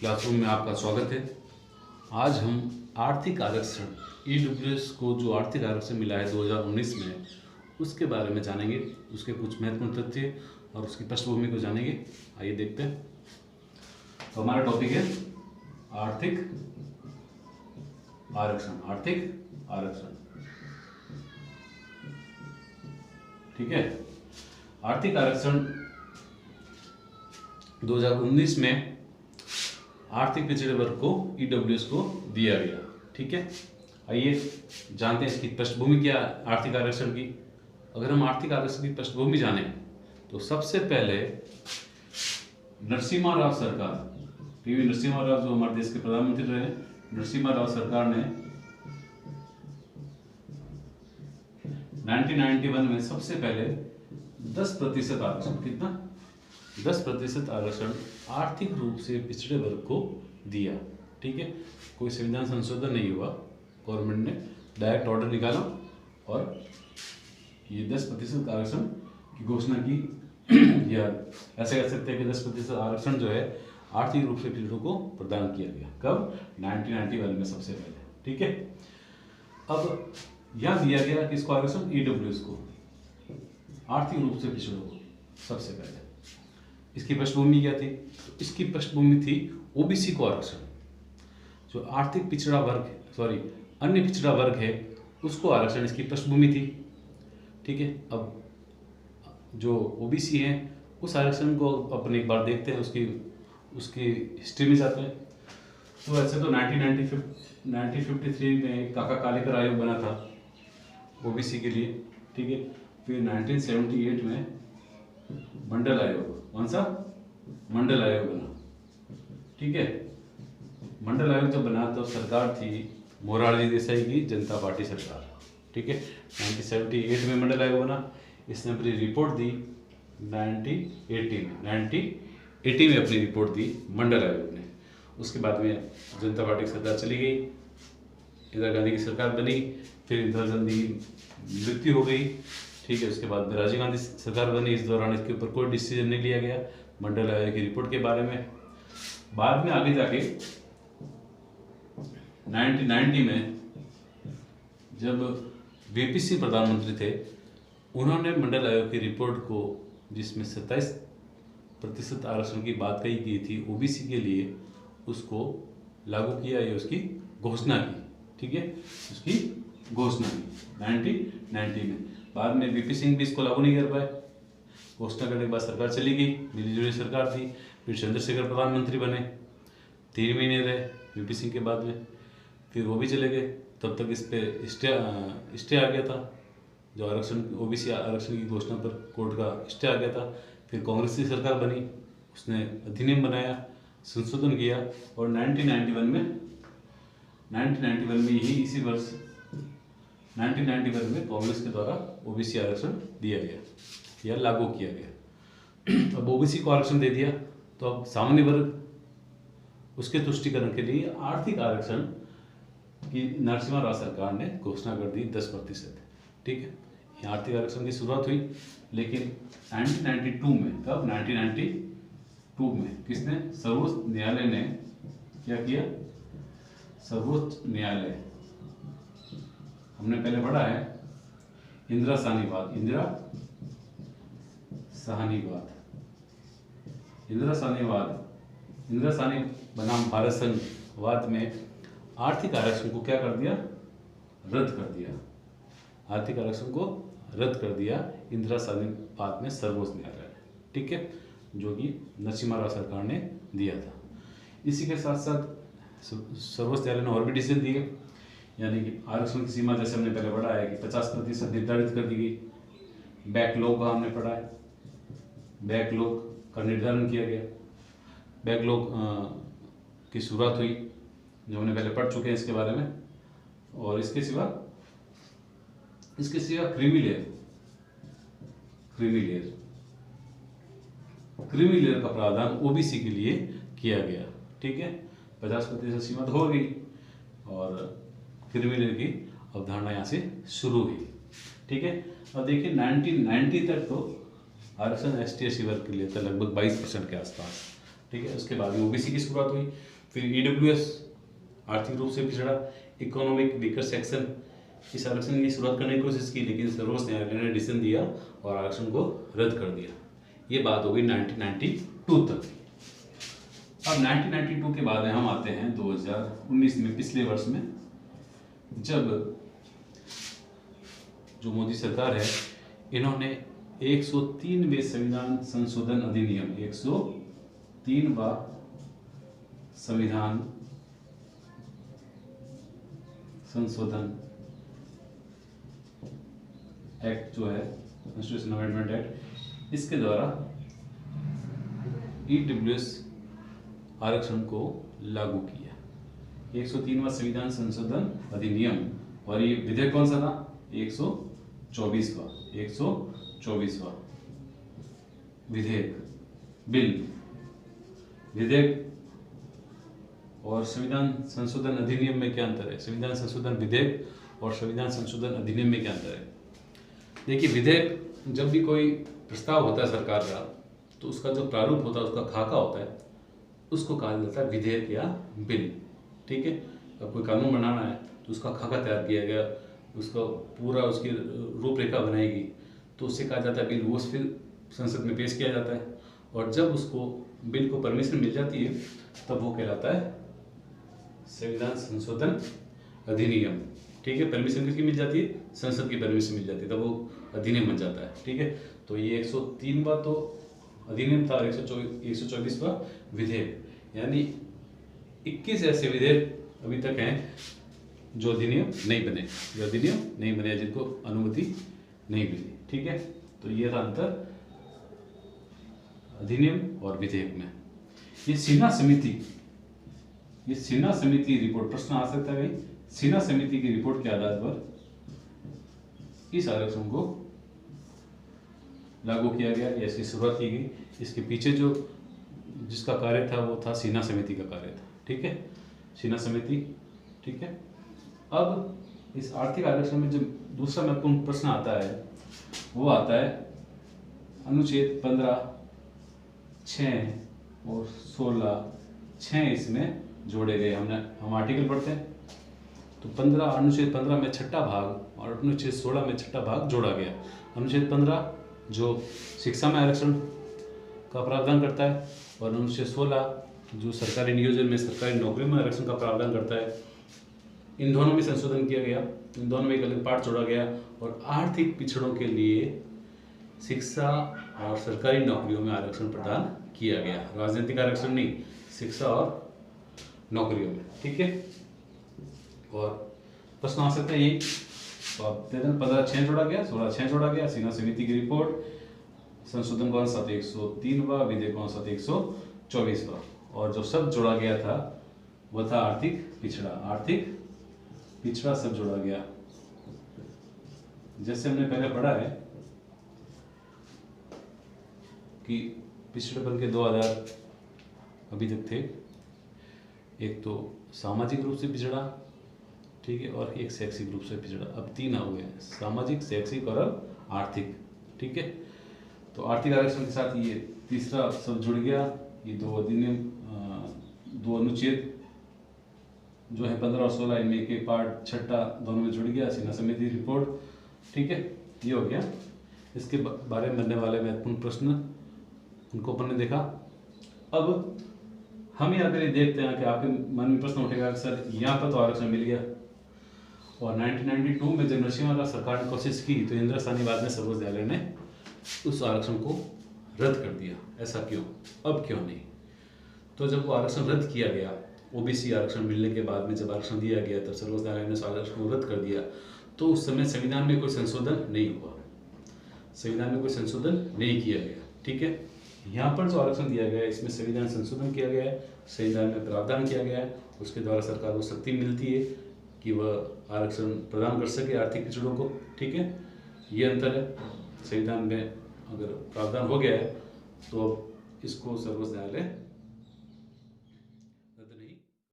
Classroom में आपका स्वागत है। आज हम आर्थिक आरक्षण ईडब्ल्यूएस को जो आर्थिक आरक्षण मिला है 2019 में उसके बारे में जानेंगे, उसके कुछ महत्वपूर्ण तथ्य और उसकी पृष्ठभूमि को जानेंगे। आइए देखते हैं। तो हमारा टॉपिक है आर्थिक आरक्षण। आर्थिक आरक्षण, ठीक है। आर्थिक आरक्षण 2019 में आर्थिक पिछड़े वर्ग को ईडब्ल्यूएस को दिया गया, ठीक है। आइए जानते हैं इसकी पृष्ठभूमि क्या है आर्थिक आरक्षण की। अगर हम आर्थिक आरक्षण की पृष्ठभूमि जाने तो सबसे पहले नरसिम्हा राव सरकार, पीवी नरसिम्हा राव जो हमारे देश के प्रधानमंत्री रहे, नरसिम्हा राव सरकार ने 1991 में सबसे पहले 10% आरक्षण, कितना 10% आरक्षण आर्थिक रूप से पिछड़े वर्ग को दिया, ठीक है। कोई संविधान संशोधन नहीं हुआ, गवर्नमेंट ने डायरेक्ट ऑर्डर निकाला और ये 10% आरक्षण की घोषणा की। या ऐसे कह सकते हैं कि 10% आरक्षण जो है आर्थिक रूप से पिछड़ों को प्रदान किया गया। कब? 1991 में सबसे पहले, ठीक है। अब यह दिया गया कि इसको आरक्षण ईडब्ल्यूएस को, आर्थिक रूप से पिछड़ों को सबसे पहले। इसकी पृष्ठभूमि क्या थी? तो इसकी पृष्ठभूमि थी ओबीसी को आरक्षण, जो आर्थिक पिछड़ा वर्ग, अन्य पिछड़ा वर्ग है, उसको आरक्षण इसकी पृष्ठभूमि थी, ठीक है। अब जो ओबीसी हैं उस आरक्षण को अपन एक बार देखते हैं, उसकी हिस्ट्री में जाते हैं। तो ऐसे तो 1953 में काका कालेकर आयोग बना था ओबीसी के लिए, ठीक है। फिर 1978 में मंडल आयोग, कौन सा? मंडल आयोग बना, ठीक है। मंडल आयोग जब बना तो सरकार थी मोरारजी देसाई की जनता पार्टी सरकार, ठीक है। 1978 में मंडल आयोग बना। इसने अपनी रिपोर्ट दी 1980 में अपनी रिपोर्ट दी मंडल आयोग ने। उसके बाद में जनता पार्टी की सरकार चली गई, इंदिरा गांधी की सरकार बनी। फिर इंदिरा गांधी की मृत्यु हो गई, ठीक है। उसके बाद राजीव गांधी सरकार बनी। इस दौरान इसके ऊपर कोई डिसीजन नहीं लिया गया मंडल आयोग की रिपोर्ट के बारे में। बाद में आगे जाके 1990 में जब वीपी सिंह प्रधानमंत्री थे, उन्होंने मंडल आयोग की रिपोर्ट को, जिसमें 27% आरक्षण की बात कही गई थी ओबीसी के लिए, उसको लागू किया या उसकी घोषणा की, ठीक है। उसकी घोषणा की 1990 में। बाद में वीपी सिंह भी इसको लागू नहीं कर पाए। घोषणा करने के बाद सरकार चली गई, मिली जुली सरकार थी। फिर चंद्रशेखर प्रधानमंत्री बने, 3 महीने रहे वीपी सिंह के बाद में, फिर वो भी चले गए। तब तक इस पे स्टे आ गया था, जो आरक्षण ओबीसी आरक्षण की घोषणा पर कोर्ट का स्टे आ गया था। फिर कांग्रेस की सरकार बनी, उसने अधिनियम बनाया, संशोधन किया और 1991 में यही इसी वर्ष 1991 में कांग्रेस के द्वारा ओबीसी आरक्षण दिया गया या लागू किया गया। अब ओबीसी को आरक्षण दे दिया तो अब सामान्य वर्ग, उसके तुष्टिकरण के लिए आर्थिक आरक्षण की नरसिम्हा राव सरकार ने घोषणा कर दी 10%, ठीक है। ये आर्थिक आरक्षण की शुरुआत हुई, लेकिन 1992 में, कब? 1992 में किसने? सर्वोच्च न्यायालय ने क्या किया? सर्वोच्च न्यायालय, हमने पहले पढ़ा है इंदिरा साहनीवाद बनाम भारत संघवाद में आर्थिक आरक्षण को क्या कर दिया? रद्द कर दिया। आर्थिक आरक्षण को रद्द कर दिया इंदिरा साहनीवाद में सर्वोच्च न्यायालय ने, ठीक है, जो कि नरसिम्हा राव सरकार ने दिया था। इसी के साथ साथ सर्वोच्च न्यायालय ने और भी डिसीजन दिए, यानी कि आरक्षण की सीमा, जैसे हमने पहले पढ़ा है कि 50% निर्धारित कर दी गई। बैकलॉग का हमने पढ़ा है, बैकलॉग का निर्धारण किया गया। बैकलॉग की शुरुआत हुई, जो हमने पहले पढ़ चुके हैं इसके बारे में। और इसके सिवा क्रीमी लेयर का प्रावधान ओबीसी के लिए किया गया, ठीक है। 50% सीमा तो हो गई और क्रीमी लेयर की अवधारणा यहाँ से शुरू हुई, ठीक है। अब देखिए 1990 तक तो आरक्षण ST/SC वर्ग के लिए था लगभग 22% के आसपास, ठीक है। उसके बाद में ओबीसी की शुरुआत हुई, फिर ईडब्ल्यूएस आर्थिक रूप से पिछड़ा, इकोनॉमिक वीकर सेक्शन, इस आरक्षण की शुरुआत करने की कोशिश की, लेकिन सर्वोच्च न्यायालय ने डिसीजन दिया और आरक्षण को रद्द कर दिया। ये बात हो गई 1992 तक। अब 1992 के बाद हम आते हैं 2019 में, पिछले वर्ष में, जब जो मोदी सरकार है इन्होंने 103वें संविधान संशोधन अधिनियम, 103वां संविधान संशोधन एक्ट जो है, कॉन्स्टिट्यूशन अमेंडमेंट एक्ट, इसके द्वारा ईडब्ल्यूएस आरक्षण को लागू किया। 103वां संविधान संशोधन अधिनियम, और ये विधेयक कौन सा था? 124वां विधेयक, विधेयक और संविधान संशोधन अधिनियम में क्या अंतर है? संविधान संशोधन विधेयक और संविधान संशोधन अधिनियम में क्या अंतर है? देखिए, विधेयक, जब भी कोई प्रस्ताव होता है सरकार का, तो उसका जो प्रारूप होता है, उसका खाका होता है, उसको कहा जाता है विधेयक या बिल, ठीक है। अब कोई कानून बनाना है तो उसका खाका तैयार किया गया, उसका पूरा उसकी रूपरेखा बनाएगी, तो उससे कहा जाता है बिल। वो फिर संसद में पेश किया जाता है, और जब उसको बिल को परमिशन मिल जाती है तब वो कहलाता है संविधान संशोधन अधिनियम, ठीक है। परमिशन किसकी मिल जाती है? संसद की परमिशन मिल जाती है, तब वो अधिनियम बन जाता है, ठीक है। तो ये 103वां तो अधिनियम था, 124वां विधेयक, यानी 21 ऐसे विधेयक अभी तक हैं जो अधिनियम नहीं बने, जिनको अनुमति नहीं मिली, ठीक है। तो ये था अंतर अधिनियम और विधेयक में। ये सिन्हा समिति रिपोर्ट, प्रश्न आ सकता है भाई, सिन्हा समिति की रिपोर्ट के आधार पर इस आरक्षण को लागू किया गया या इसकी शुरुआत की गई। इसके पीछे जिसका कार्य था वो था सिन्हा समिति का कार्य था, ठीक है, सिन्हा समिति, ठीक है। अब इस आर्थिक आरक्षण में जो दूसरा महत्वपूर्ण प्रश्न आता है वो आता है अनुच्छेद 15, 6 और 16, 6 इसमें जोड़े गए। हम आर्टिकल पढ़ते हैं तो अनुच्छेद 15 में छठा भाग और अनुच्छेद 16 में छठा भाग जोड़ा गया। अनुच्छेद 15 जो शिक्षा में आरक्षण का प्रावधान करता है, और अनुच्छेद 16 जो सरकारी नियोजन में, सरकारी नौकरी में आरक्षण का प्रावधान करता है। इन दोनों में संशोधन किया गया, इन दोनों में एक अलग पाठ जोड़ा गया, और आर्थिक पिछड़ों के लिए शिक्षा और सरकारी नौकरियों में आरक्षण प्रदान किया गया। राजनीतिक आरक्षण नहीं, शिक्षा और नौकरियों में, ठीक है। और प्रश्न आ सकता है यही, तो आप 15(6) जोड़ा गया, 16(6) जोड़ा गया, सिन्हा समिति की रिपोर्ट, संशोधन कौन सा था? 103वां, विधेयक कौन सा था? 124वां, और जो शब्द जोड़ा गया था वो था आर्थिक पिछड़ा शब्द जोड़ा गया। जैसे हमने पहले पढ़ा है कि पिछड़ेपन के 2 आधार अभी तक थे, एक तो सामाजिक रूप से पिछड़ा, ठीक है, और एक शैक्षिक रूप से पिछड़ा। अब 3 हो गए, सामाजिक, शैक्षिक और आर्थिक, ठीक है। तो आर्थिक आरक्षण के साथ ये तीसरा शब्द जुड़ गया। ये 2 अधिनियम, 2 अनुच्छेद जो है 15 और 16, इनमें एक पार्ट छठा दोनों में जुड़ गया, सिन्हा समिति रिपोर्ट, ठीक है। ये हो गया इसके बारे में बनने वाले महत्वपूर्ण प्रश्न, उनको अपन ने देखा। अब हम यहाँ पर देखते हैं कि आपके मन में प्रश्न उठेगा कि सर यहाँ पर तो आरक्षण मिल गया, और 1992 में जब नरसिम्हा सरकार ने कोशिश की तो इंदिरा साहनी बाद में सर्वोच्च न्यायालय ने उस आरक्षण को रद्द कर दिया। ऐसा क्यों? अब क्यों नहीं? तो जब वो आरक्षण रद्द किया गया, ओबीसी आरक्षण मिलने के बाद में जब आरक्षण दिया गया तब सर्वोच्च न्यायालय ने उस आरक्षण को रद्द कर दिया, तो उस समय संविधान में कोई संशोधन नहीं हुआ, संविधान में कोई संशोधन नहीं किया गया, ठीक है। यहाँ पर जो आरक्षण दिया गया है इसमें संविधान संशोधन किया गया है, संविधान में प्रावधान किया गया है, उसके द्वारा सरकार को शक्ति मिलती है कि वह आरक्षण प्रदान कर सके आर्थिक पिछड़ों को, ठीक है। ये अंतर है, संविधान में अगर प्रावधान हो गया है तो इसको सर्वोच्च न्यायालय